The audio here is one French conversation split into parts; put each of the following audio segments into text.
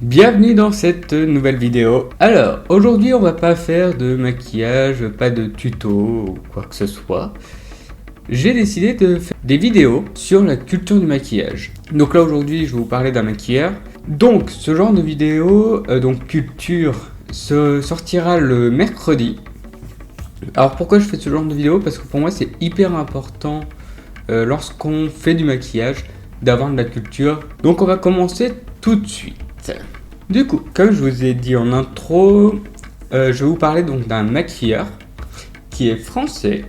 Bienvenue dans cette nouvelle vidéo. Alors, aujourd'hui on va pas faire de maquillage, pas de tuto ou quoi que ce soit. J'ai décidé de faire des vidéos sur la culture du maquillage. Donc là aujourd'hui je vais vous parler d'un maquilleur. Donc ce genre de vidéo, donc culture, se sortira le mercredi. Alors pourquoi je fais ce genre de vidéo? Parce que pour moi c'est hyper important lorsqu'on fait du maquillage d'avoir de la culture. Donc on va commencer tout de suite. Du coup, comme je vous ai dit en intro, je vais vous parler donc d'un maquilleur qui est français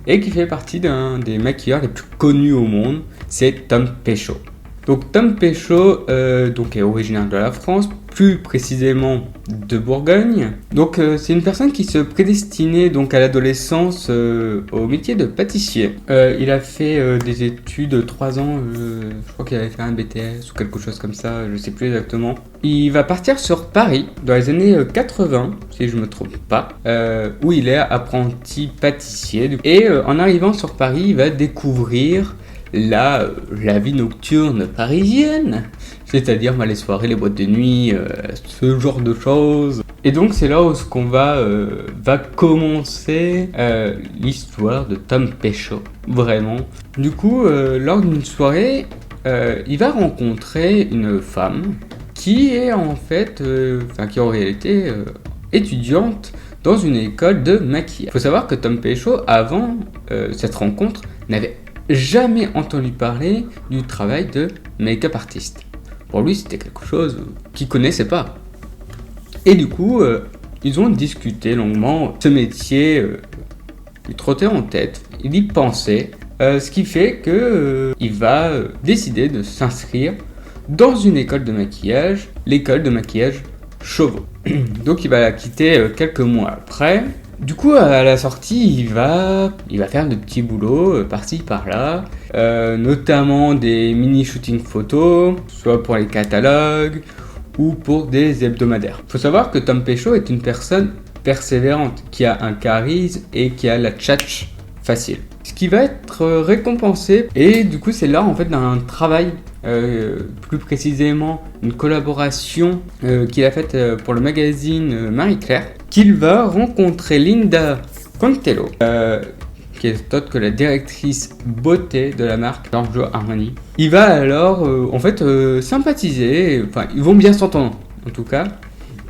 et qui fait partie d'un des maquilleurs les plus connus au monde, c'est Tom Péchaud. Donc Tom Péchaud donc est originaire de la France, plus précisément de Bourgogne. Donc c'est une personne qui se prédestinait donc à l'adolescence au métier de pâtissier. Il a fait des études 3 ans, je crois qu'il avait fait un BTS ou quelque chose comme ça, je sais plus exactement. Il va partir sur Paris dans les années 80, si je me trompe pas, où il est apprenti pâtissier. Et en arrivant sur Paris, il va découvrir la vie nocturne parisienne, c'est-à-dire les soirées, les boîtes de nuit, ce genre de choses. Et donc c'est là où va commencer l'histoire de Tom Péchaud, vraiment. Du coup, lors d'une soirée, il va rencontrer une femme qui est en fait, qui en réalité étudiante dans une école de maquillage. Il faut savoir que Tom Péchaud, avant cette rencontre, n'avait jamais entendu parler du travail de make-up artiste. Pour lui, c'était quelque chose qu'il connaissait pas. Et du coup, ils ont discuté longuement. Ce métier lui trottait en tête, il y pensait, ce qui fait que il va décider de s'inscrire dans une école de maquillage, l'école de maquillage Chauveau. Donc il va la quitter quelques mois après. Du coup, à la sortie, il va faire de petits boulots par-ci, par-là, notamment des mini-shootings photos, soit pour les catalogues ou pour des hebdomadaires. Il faut savoir que Tom Péchaud est une personne persévérante, qui a un charisme et qui a la tchatch facile. Ce qui va être récompensé, et du coup c'est là en fait d'un travail, plus précisément une collaboration qu'il a faite pour le magazine Marie Claire, qu'il va rencontrer Linda Contello, qui est autre que la directrice beauté de la marque Giorgio Armani. Il va alors sympathiser, enfin ils vont bien s'entendre en tout cas,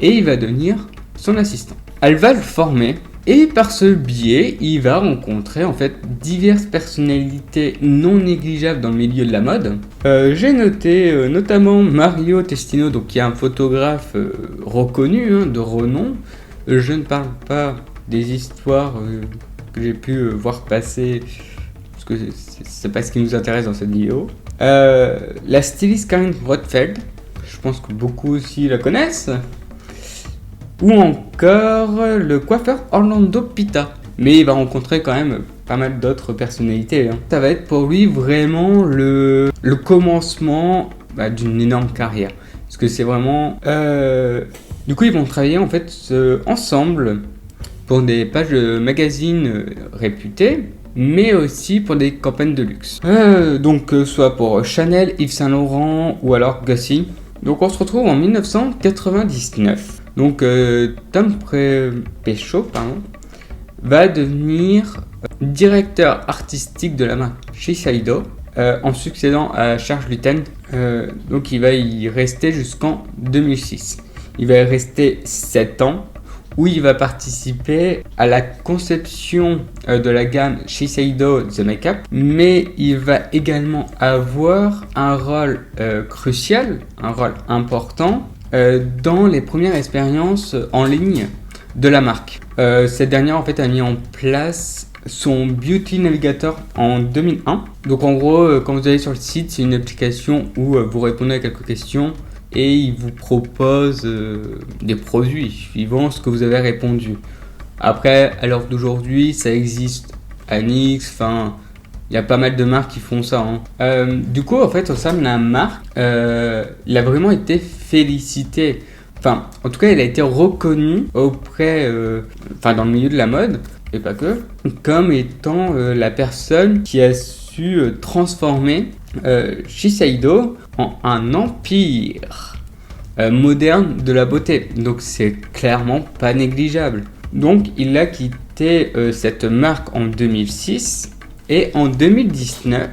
et il va devenir son assistant. Elle va le former. Et par ce biais, il va rencontrer en fait diverses personnalités non négligeables dans le milieu de la mode. J'ai noté notamment Mario Testino, donc qui est un photographe reconnu, de renom. Je ne parle pas des histoires que j'ai pu voir passer, parce que c'est pas ce qui nous intéresse dans cette vidéo. La styliste Karen Rothfeld, je pense que beaucoup aussi la connaissent. Ou encore le coiffeur Orlando Pita. Mais il va rencontrer quand même pas mal d'autres personnalités. Ça va être pour lui vraiment le commencement d'une énorme carrière. Parce que c'est vraiment... Du coup, ils vont travailler en fait ensemble pour des pages de magazines réputées, mais aussi pour des campagnes de luxe. Donc, soit pour Chanel, Yves Saint Laurent ou alors Gucci. Donc, on se retrouve en 1999. Donc Tom Péchaud va devenir directeur artistique de la marque Shiseido en succédant à Charles Lutton. Donc il va y rester jusqu'en 2006. Il va y rester 7 ans où il va participer à la conception de la gamme Shiseido The Makeup, mais il va également avoir un rôle crucial, un rôle important dans les premières expériences en ligne de la marque. Cette dernière en fait a mis en place son Beauty Navigator en 2001. Donc en gros, quand vous allez sur le site, c'est une application où vous répondez à quelques questions et il vous propose des produits suivant ce que vous avez répondu. Après, à l'heure d'aujourd'hui, ça existe Anix, il y a pas mal de marques qui font ça. Du coup, en fait, au sein de la marque, il a vraiment été félicité. Enfin, en tout cas, il a été reconnu auprès, dans le milieu de la mode, et pas que, comme étant la personne qui a su transformer Shiseido en un empire. moderne de la beauté. Donc c'est clairement pas négligeable. Donc il a quitté cette marque en 2006 et en 2019,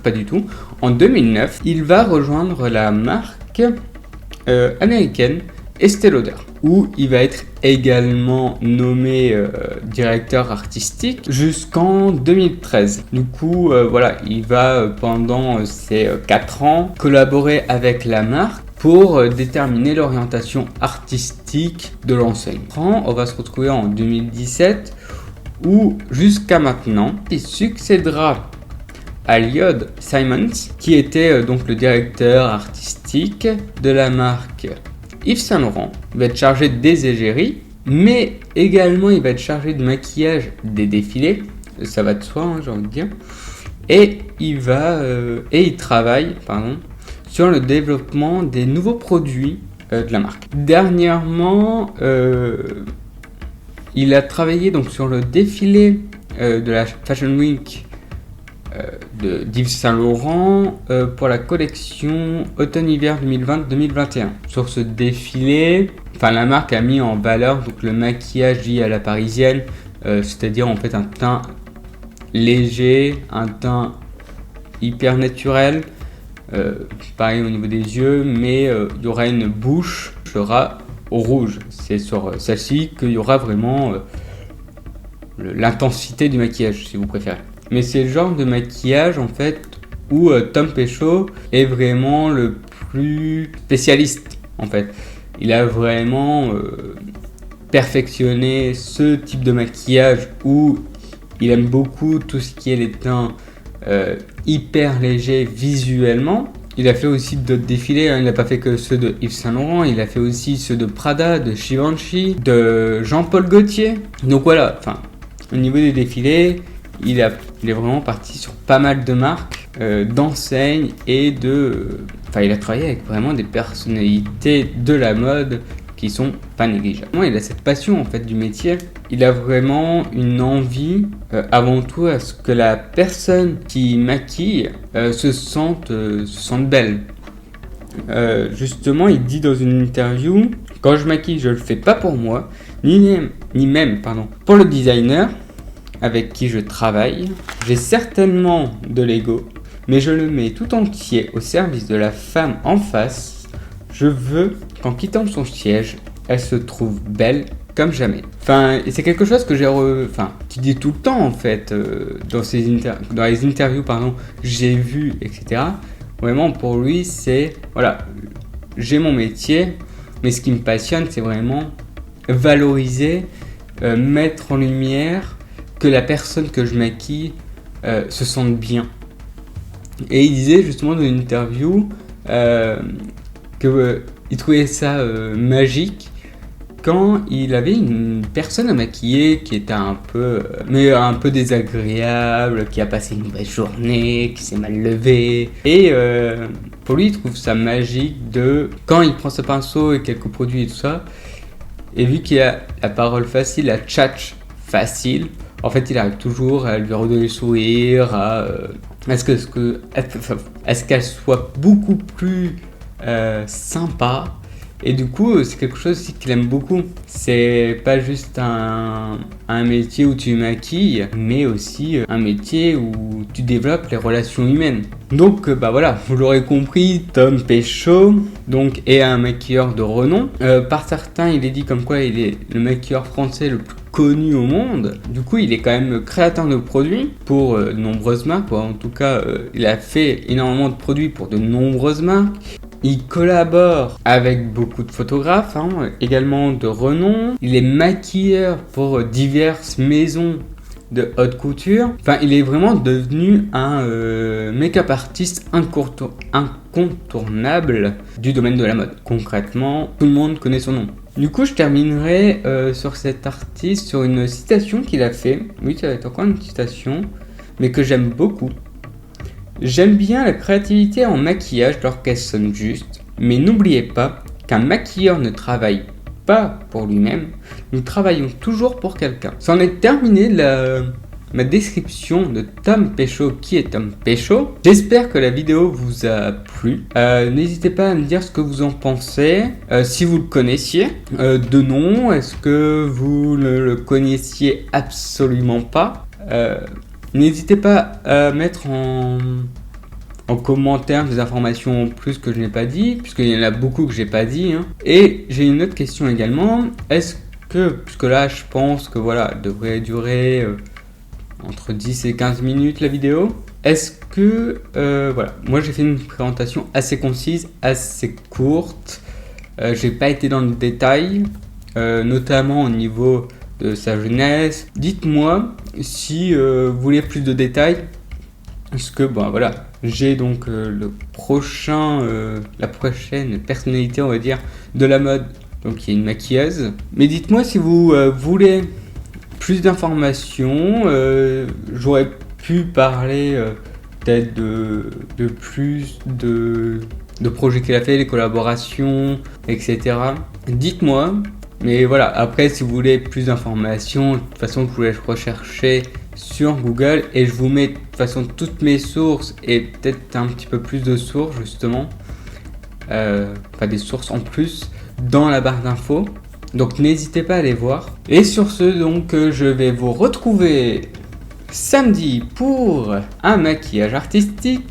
pas du tout, en 2009, il va rejoindre la marque américaine Estée Lauder, où il va être également nommé directeur artistique jusqu'en 2013. Du coup, voilà, il va pendant ces 4 ans collaborer avec la marque pour déterminer l'orientation artistique de l'enseigne. On va se retrouver en 2017 où jusqu'à maintenant, il succédera à Lloyd Simmons, qui était donc le directeur artistique de la marque Yves Saint Laurent. Il va être chargé des égéries, mais également il va être chargé de maquillage des défilés, ça va de soi, hein, j'ai envie de dire. Et il travaille sur le développement des nouveaux produits de la marque. Dernièrement, il a travaillé donc sur le défilé de la Fashion Week d'Yves Saint Laurent pour la collection automne-hiver 2020-2021. Sur ce défilé, la marque a mis en valeur donc le maquillage dit à la parisienne, c'est-à-dire en fait un teint léger, un teint hyper naturel, pareil au niveau des yeux, mais il y aura une bouche qui sera au rouge. C'est sur celle-ci qu'il y aura vraiment l'intensité du maquillage, si vous préférez. Mais c'est le genre de maquillage en fait où Tom Péchaud est vraiment le plus spécialiste en fait. Il a vraiment perfectionné ce type de maquillage où il aime beaucoup tout ce qui est les teints hyper légers visuellement. Il a fait aussi d'autres défilés, hein. Il n'a pas fait que ceux de Yves Saint Laurent, il a fait aussi ceux de Prada, de Givenchy, de Jean-Paul Gaultier. Donc voilà, au niveau des défilés, il est vraiment parti sur pas mal de marques, d'enseignes et il a travaillé avec vraiment des personnalités de la mode qui sont pas négligeables. Il a cette passion en fait du métier. Il a vraiment une envie, avant tout, à ce que la personne qui maquille se sente belle. Justement, il dit dans une interview, quand je maquille, je le fais pas pour moi, ni même pour le designer avec qui je travaille. J'ai certainement de l'ego, mais je le mets tout entier au service de la femme en face. Je veux qu'en quittant son siège, elle se trouve belle comme jamais. Et c'est quelque chose que qui dit tout le temps en fait dans les interviews j'ai vu, etc. Vraiment pour lui c'est voilà, j'ai mon métier, mais ce qui me passionne c'est vraiment valoriser, mettre en lumière que la personne que je maquille se sente bien. Et il disait justement dans une interview qu'il trouvait ça magique quand il avait une personne à maquiller qui était un peu désagréable, qui a passé une mauvaise journée, qui s'est mal levé. Et pour lui, il trouve ça magique quand il prend ce pinceau et quelques produits et tout ça, et vu qu'il a la parole facile, la tchatch facile, en fait, il arrive toujours à lui redonner le sourire, à ce qu'elle soit beaucoup plus sympa. Et du coup, c'est quelque chose aussi qu'il aime beaucoup. C'est pas juste un métier où tu maquilles, mais aussi un métier où tu développes les relations humaines. Donc voilà, vous l'aurez compris, Tom Péchaud est un maquilleur de renom. Par certains, il est dit comme quoi il est le maquilleur français le plus connu au monde. Du coup, il est quand même créateur de produits pour de nombreuses marques. En tout cas, il a fait énormément de produits pour de nombreuses marques. Il collabore avec beaucoup de photographes, également de renom. Il est maquilleur pour diverses maisons de haute couture. Il est vraiment devenu un make-up artiste incontournable du domaine de la mode. Concrètement, tout le monde connaît son nom. Du coup, je terminerai sur cet artiste, sur une citation qu'il a fait. Oui, ça va être encore une citation, mais que j'aime beaucoup. J'aime bien la créativité en maquillage lorsqu'elle sonne juste, mais n'oubliez pas qu'un maquilleur ne travaille pas pour lui-même, nous travaillons toujours pour quelqu'un. C'en est terminé ma description de Tom Péchaud, qui est Tom Péchaud. J'espère que la vidéo vous a plu. N'hésitez pas à me dire ce que vous en pensez, si vous le connaissiez de nom, est-ce que vous ne le connaissiez absolument pas. N'hésitez pas à mettre en commentaire des informations en plus que je n'ai pas dit, puisqu'il y en a beaucoup que j'ai pas dit. Et j'ai une autre question également. Est-ce que, puisque là je pense que voilà, elle devrait durer entre 10 et 15 minutes la vidéo, est-ce que, voilà, moi j'ai fait une présentation assez concise, assez courte, j'ai pas été dans le détail, notamment au niveau de sa jeunesse. Dites-moi si vous voulez plus de détails, parce que bon voilà, j'ai donc la prochaine personnalité, on va dire, de la mode, donc qui est une maquilleuse. Mais dites-moi si vous voulez plus d'informations. J'aurais pu parler peut-être de plus de projets qu'elle a fait, les collaborations, etc. Dites-moi. Mais voilà, après si vous voulez plus d'informations, de toute façon je vous laisse rechercher sur Google et je vous mets de toute façon toutes mes sources et peut-être un petit peu plus de sources justement, pas des sources en plus, dans la barre d'infos. Donc n'hésitez pas à aller voir. Et sur ce, donc je vais vous retrouver samedi pour un maquillage artistique.